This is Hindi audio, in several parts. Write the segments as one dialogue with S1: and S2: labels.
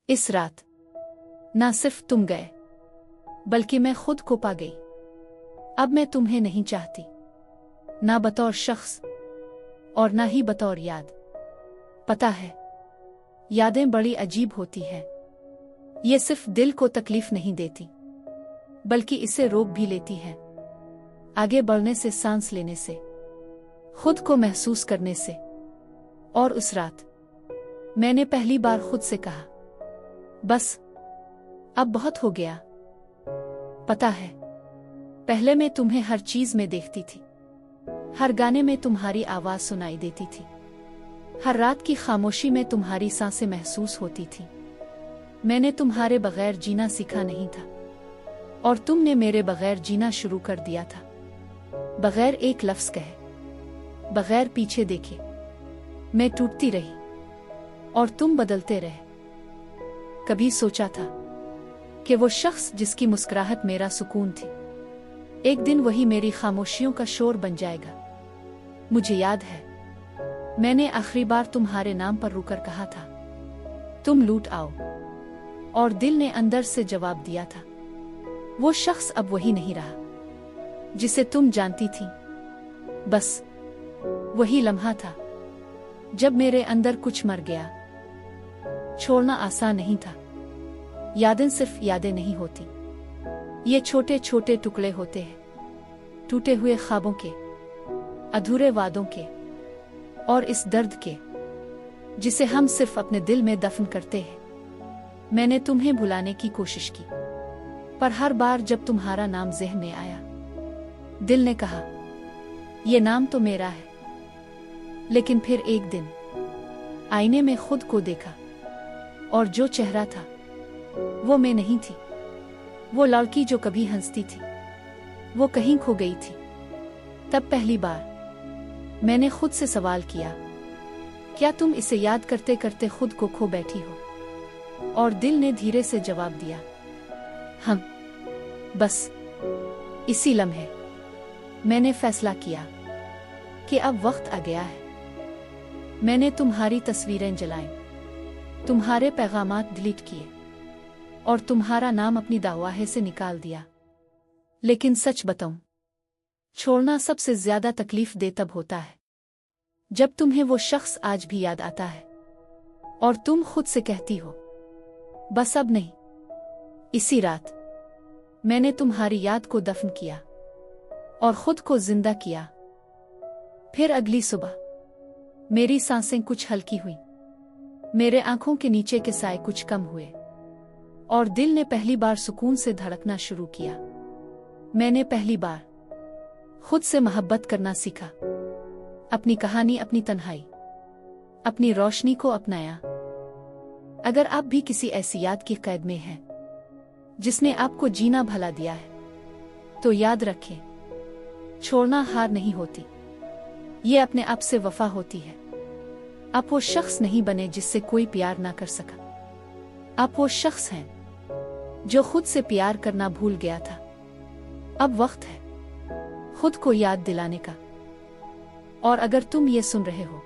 S1: इस रात ना सिर्फ तुम गए, बल्कि मैं खुद को पा गई। अब मैं तुम्हें नहीं चाहती, ना बतौर शख्स और ना ही बतौर याद। पता है, यादें बड़ी अजीब होती हैं। ये सिर्फ दिल को तकलीफ नहीं देती, बल्कि इसे रोक भी लेती है। आगे बढ़ने से, सांस लेने से, खुद को महसूस करने से। और उस रात मैंने पहली बार खुद से कहा, बस अब बहुत हो गया। पता है, पहले मैं तुम्हें हर चीज में देखती थी, हर गाने में तुम्हारी आवाज सुनाई देती थी, हर रात की खामोशी में तुम्हारी सांसें महसूस होती थी। मैंने तुम्हारे बगैर जीना सीखा नहीं था, और तुमने मेरे बगैर जीना शुरू कर दिया था। बगैर एक लफ्ज कहे, बगैर पीछे देखे, मैं टूटती रही और तुम बदलते रहे। कभी सोचा था कि वो शख्स जिसकी मुस्कुराहट मेरा सुकून थी, एक दिन वही मेरी खामोशियों का शोर बन जाएगा। मुझे याद है, मैंने आखिरी बार तुम्हारे नाम पर रुकर कहा था, तुम लूट आओ, और दिल ने अंदर से जवाब दिया था। वो शख्स अब वही नहीं रहा जिसे तुम जानती थी। बस वही लम्हा था जब मेरे अंदर कुछ मर गया। छोड़ना आसान नहीं था। यादें सिर्फ यादें नहीं होती, ये छोटे छोटे टुकड़े होते हैं, टूटे हुए ख्वाबों के, अधूरे वादों के, और इस दर्द के जिसे हम सिर्फ अपने दिल में दफन करते हैं। मैंने तुम्हें भुलाने की कोशिश की, पर हर बार जब तुम्हारा नाम ज़हन में आया, दिल ने कहा, ये नाम तो मेरा है। लेकिन फिर एक दिन आईने में खुद को देखा, और जो चेहरा था वो मैं नहीं थी। वो लड़की जो कभी हंसती थी, वो कहीं खो गई थी। तब पहली बार मैंने खुद से सवाल किया, क्या तुम इसे याद करते करते खुद को खो बैठी हो? और दिल ने धीरे से जवाब दिया, हम। बस इसी लम्हे मैंने फैसला किया कि अब वक्त आ गया है। मैंने तुम्हारी तस्वीरें जलाई, तुम्हारे पैगामात डिलीट किए, और तुम्हारा नाम अपनी दावाहे से निकाल दिया। लेकिन सच बताऊं, छोड़ना सबसे ज्यादा तकलीफ दे तब होता है जब तुम्हें वो शख्स आज भी याद आता है, और तुम खुद से कहती हो, बस अब नहीं। इसी रात मैंने तुम्हारी याद को दफन किया और खुद को जिंदा किया। फिर अगली सुबह मेरी सांसें कुछ हल्की हुई, मेरे आंखों के नीचे के साए कुछ कम हुए, और दिल ने पहली बार सुकून से धड़कना शुरू किया। मैंने पहली बार खुद से मोहब्बत करना सीखा, अपनी कहानी, अपनी तन्हाई, अपनी रोशनी को अपनाया। अगर आप भी किसी ऐसी याद की कैद में हैं जिसने आपको जीना भला दिया है, तो याद रखें, छोड़ना हार नहीं होती, ये अपने आप से वफा होती है। आप वो शख्स नहीं बने जिससे कोई प्यार ना कर सका। आप वो शख्स हैं जो खुद से प्यार करना भूल गया था। अब वक्त है खुद को याद दिलाने का। और अगर तुम ये सुन रहे हो,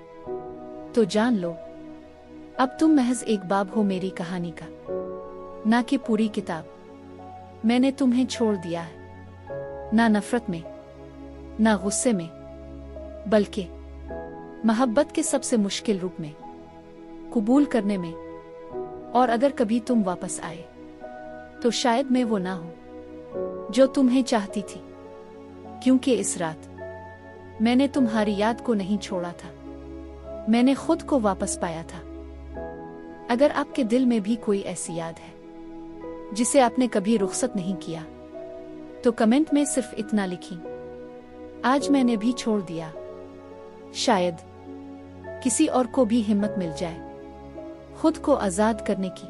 S1: तो जान लो, अब तुम महज एक बाब हो मेरी कहानी का, ना कि पूरी किताब। मैंने तुम्हें छोड़ दिया है, ना नफरत में, ना गुस्से में, बल्कि मोहब्बत के सबसे मुश्किल रूप में, कबूल करने में। और अगर कभी तुम वापस आए, तो शायद मैं वो ना हूं जो तुम्हें चाहती थी, क्योंकि इस रात मैंने तुम्हारी याद को नहीं छोड़ा था, मैंने खुद को वापस पाया था। अगर आपके दिल में भी कोई ऐसी याद है जिसे आपने कभी रुखसत नहीं किया, तो कमेंट में सिर्फ इतना लिखी, आज मैंने भी छोड़ दिया। शायद किसी और को भी हिम्मत मिल जाए खुद को आजाद करने की।